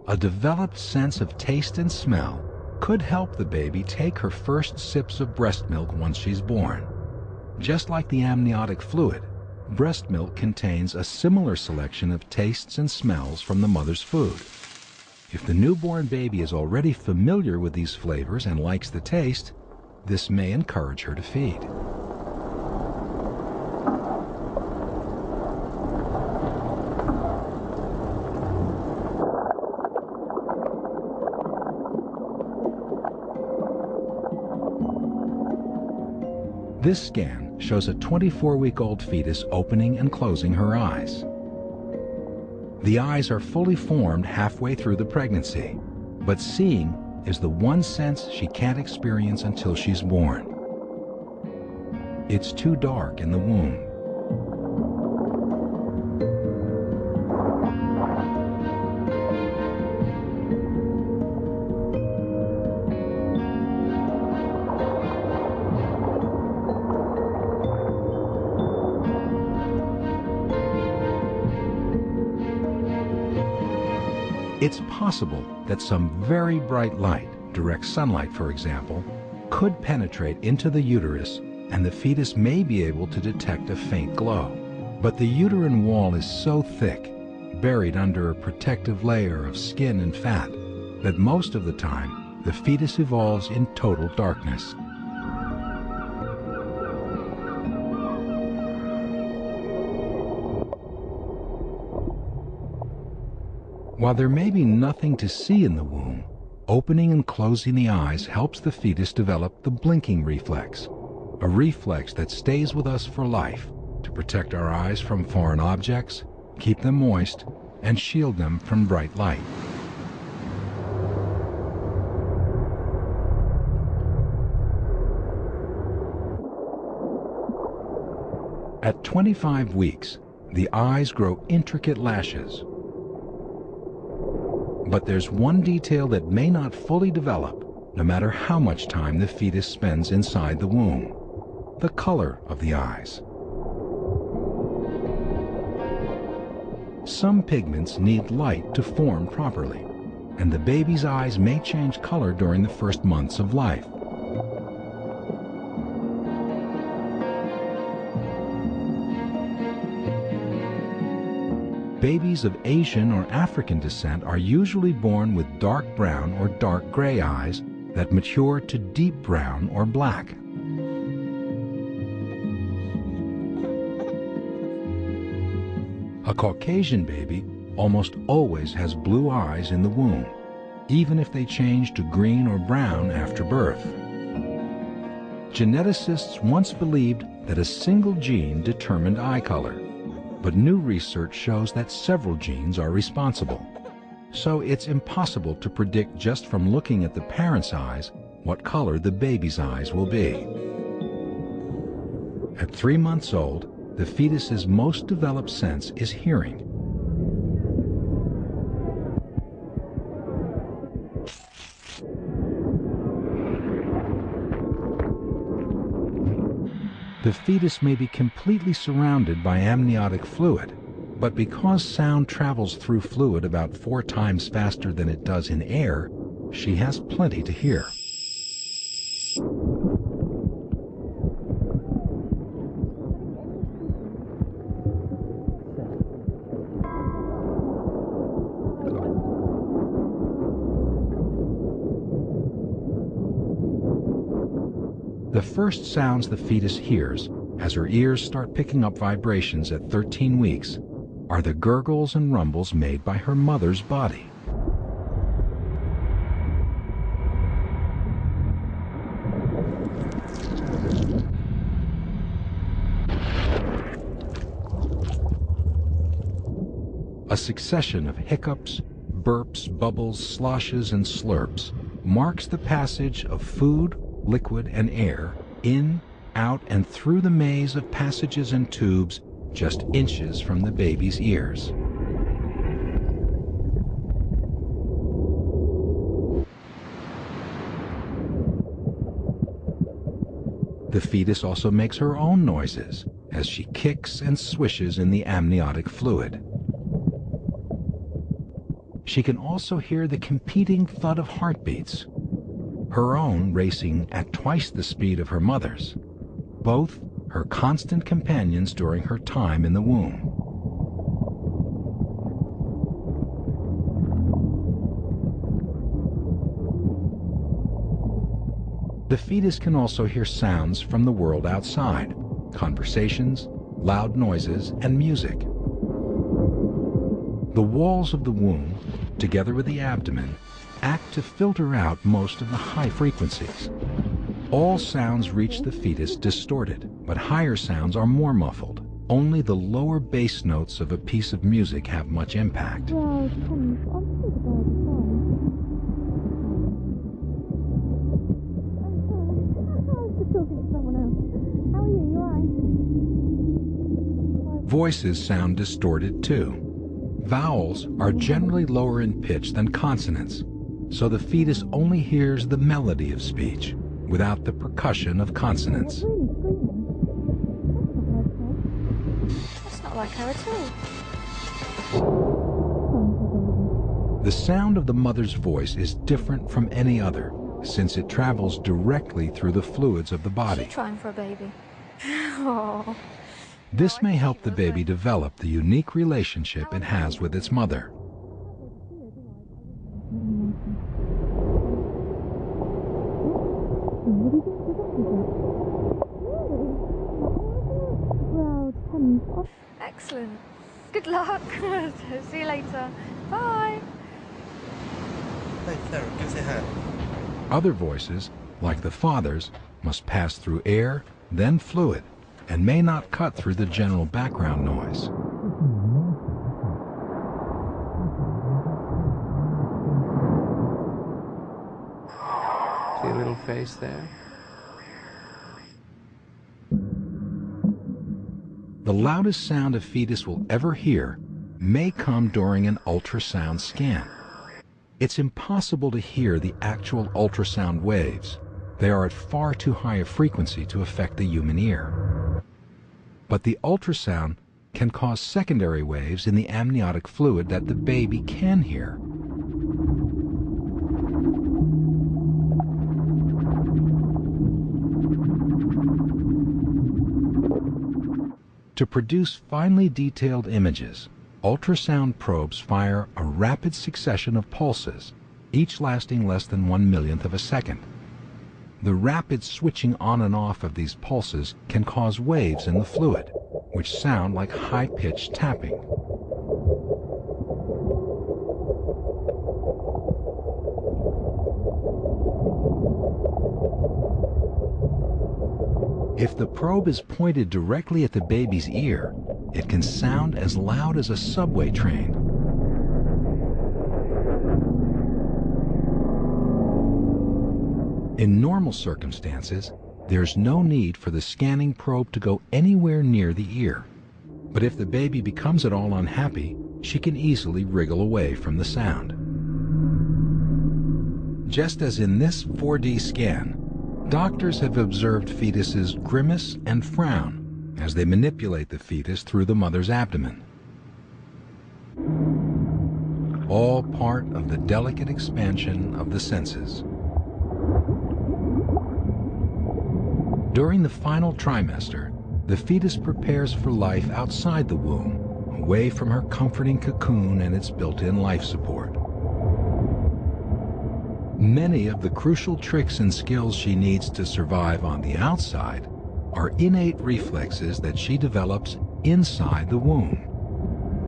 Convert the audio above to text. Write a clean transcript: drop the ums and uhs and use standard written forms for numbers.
A developed sense of taste and smell could help the baby take her first sips of breast milk once she's born. Just like the amniotic fluid, breast milk contains a similar selection of tastes and smells from the mother's food. If the newborn baby is already familiar with these flavors and likes the taste, this may encourage her to feed. This scan shows a 24-week-old fetus opening and closing her eyes. The eyes are fully formed halfway through the pregnancy, but seeing is the one sense she can't experience until she's born. It's too dark in the womb. It's possible that some very bright light, direct sunlight for example, could penetrate into the uterus and the fetus may be able to detect a faint glow. But the uterine wall is so thick, buried under a protective layer of skin and fat, that most of the time the fetus evolves in total darkness. While there may be nothing to see in the womb, opening and closing the eyes helps the fetus develop the blinking reflex, a reflex that stays with us for life to protect our eyes from foreign objects, keep them moist, and shield them from bright light. At 25 weeks, the eyes grow intricate lashes. But there's one detail that may not fully develop, no matter how much time the fetus spends inside the womb: the color of the eyes. Some pigments need light to form properly, and the baby's eyes may change color during the first months of life. Babies of Asian or African descent are usually born with dark brown or dark gray eyes that mature to deep brown or black. A Caucasian baby almost always has blue eyes in the womb, even if they change to green or brown after birth. Geneticists once believed that a single gene determined eye color, but new research shows that several genes are responsible. So it's impossible to predict just from looking at the parent's eyes what color the baby's eyes will be. At 3 months old, the fetus's most developed sense is hearing. The fetus may be completely surrounded by amniotic fluid, but because sound travels through fluid about 4 times faster than it does in air, she has plenty to hear. The first sounds the fetus hears, as her ears start picking up vibrations at 13 weeks, are the gurgles and rumbles made by her mother's body. A succession of hiccups, burps, bubbles, sloshes, and slurps marks the passage of food, liquid, and air in, out, and through the maze of passages and tubes just inches from the baby's ears. The fetus also makes her own noises as she kicks and swishes in the amniotic fluid. she can also hear the competing thud of heartbeats, her own racing at twice the speed of her mother's, both her constant companions during her time in the womb. The fetus can also hear sounds from the world outside, conversations, loud noises, and music. The walls of the womb, together with the abdomen, act to filter out most of the high frequencies. All sounds reach the fetus distorted, but higher sounds are more muffled. Only the lower bass notes of a piece of music have much impact. Voices sound distorted too. Vowels are generally lower in pitch than consonants, so the fetus only hears the melody of speech, without the percussion of consonants. That's not like her at all. The sound of the mother's voice is different from any other, since it travels directly through the fluids of the body. She's trying for a baby. Oh. This may help the baby develop the unique relationship it has with its mother. Excellent. Good luck. See you later. Bye. Other voices, like the father's, must pass through air, then fluid, and may not cut through the general background noise. See a little face there? The loudest sound a fetus will ever hear may come during an ultrasound scan. It's impossible to hear the actual ultrasound waves. They are at far too high a frequency to affect the human ear. But the ultrasound can cause secondary waves in the amniotic fluid that the baby can hear. To produce finely detailed images, ultrasound probes fire a rapid succession of pulses, each lasting less than 1/1,000,000th of a second. The rapid switching on and off of these pulses can cause waves in the fluid, which sound like high-pitched tapping. If the probe is pointed directly at the baby's ear, it can sound as loud as a subway train. In normal circumstances, there's no need for the scanning probe to go anywhere near the ear. But if the baby becomes at all unhappy, she can easily wriggle away from the sound. Just as in this 4D scan, doctors have observed fetuses grimace and frown as they manipulate the fetus through the mother's abdomen. All part of the delicate expansion of the senses. During the final trimester, the fetus prepares for life outside the womb, away from her comforting cocoon and its built-in life support. Many of the crucial tricks and skills she needs to survive on the outside are innate reflexes that she develops inside the womb.